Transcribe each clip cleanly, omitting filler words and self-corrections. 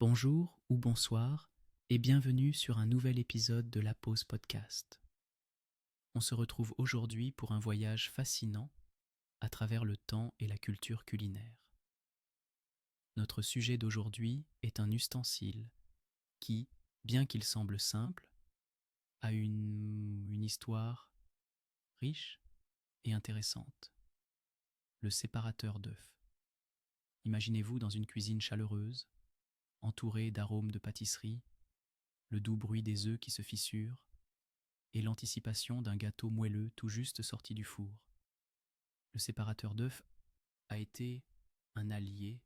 Bonjour ou bonsoir et bienvenue sur un nouvel épisode de la Pause Podcast. On se retrouve aujourd'hui pour un voyage fascinant à travers le temps et la culture culinaire. Notre sujet d'aujourd'hui est un ustensile qui, bien qu'il semble simple, a une histoire riche et intéressante. Le séparateur d'œufs. Imaginez-vous dans une cuisine chaleureuse, entourée d'arômes de pâtisserie, le doux bruit des œufs qui se fissurent, et l'anticipation d'un gâteau moelleux tout juste sorti du four. Le séparateur d'œufs a été un allié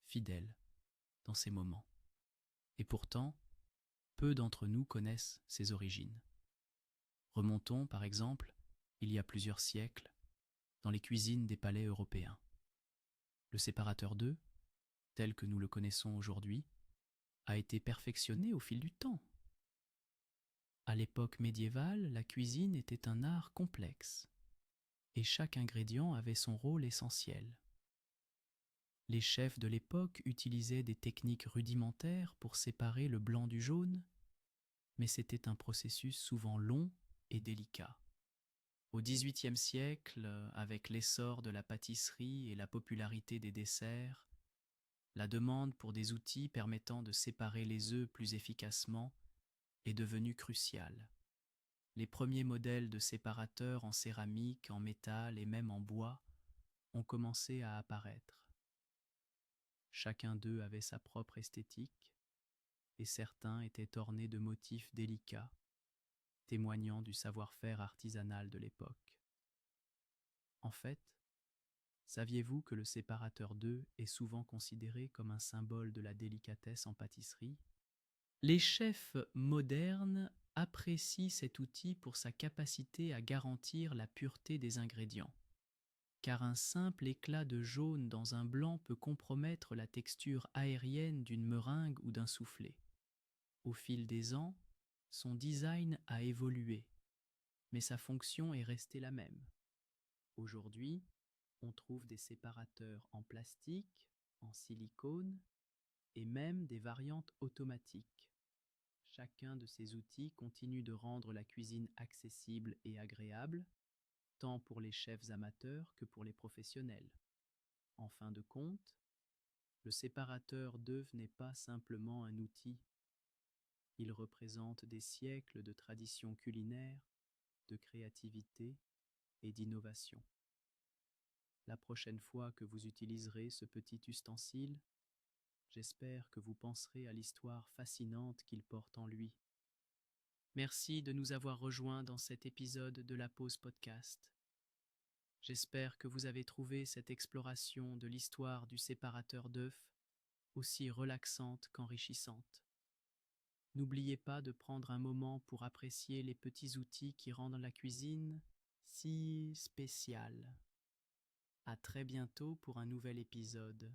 fidèle dans ces moments. Et pourtant, peu d'entre nous connaissent ses origines. Remontons, par exemple, il y a plusieurs siècles, dans les cuisines des palais européens. Le séparateur d'œufs, tel que nous le connaissons aujourd'hui, a été perfectionné au fil du temps. À l'époque médiévale, la cuisine était un art complexe, et chaque ingrédient avait son rôle essentiel. Les chefs de l'époque utilisaient des techniques rudimentaires pour séparer le blanc du jaune, mais c'était un processus souvent long et délicat. Au XVIIIe siècle, avec l'essor de la pâtisserie et la popularité des desserts, la demande pour des outils permettant de séparer les œufs plus efficacement est devenue cruciale. Les premiers modèles de séparateurs en céramique, en métal et même en bois ont commencé à apparaître. Chacun d'eux avait sa propre esthétique, et certains étaient ornés de motifs délicats, témoignant du savoir-faire artisanal de l'époque. En fait, saviez-vous que le séparateur d'œufs est souvent considéré comme un symbole de la délicatesse en pâtisserie ? Les chefs modernes apprécient cet outil pour sa capacité à garantir la pureté des ingrédients, car un simple éclat de jaune dans un blanc peut compromettre la texture aérienne d'une meringue ou d'un soufflé. Au fil des ans, son design a évolué, mais sa fonction est restée la même. Aujourd'hui, on trouve des séparateurs en plastique, en silicone et même des variantes automatiques. Chacun de ces outils continue de rendre la cuisine accessible et agréable, tant pour les chefs amateurs que pour les professionnels. En fin de compte, le séparateur d'œufs n'est pas simplement un outil. Il représente des siècles de tradition culinaire, de créativité et d'innovation. La prochaine fois que vous utiliserez ce petit ustensile, j'espère que vous penserez à l'histoire fascinante qu'il porte en lui. Merci de nous avoir rejoints dans cet épisode de la Pause Podcast. J'espère que vous avez trouvé cette exploration de l'histoire du séparateur d'œufs aussi relaxante qu'enrichissante. N'oubliez pas de prendre un moment pour apprécier les petits outils qui rendent la cuisine si spéciale. À très bientôt pour un nouvel épisode.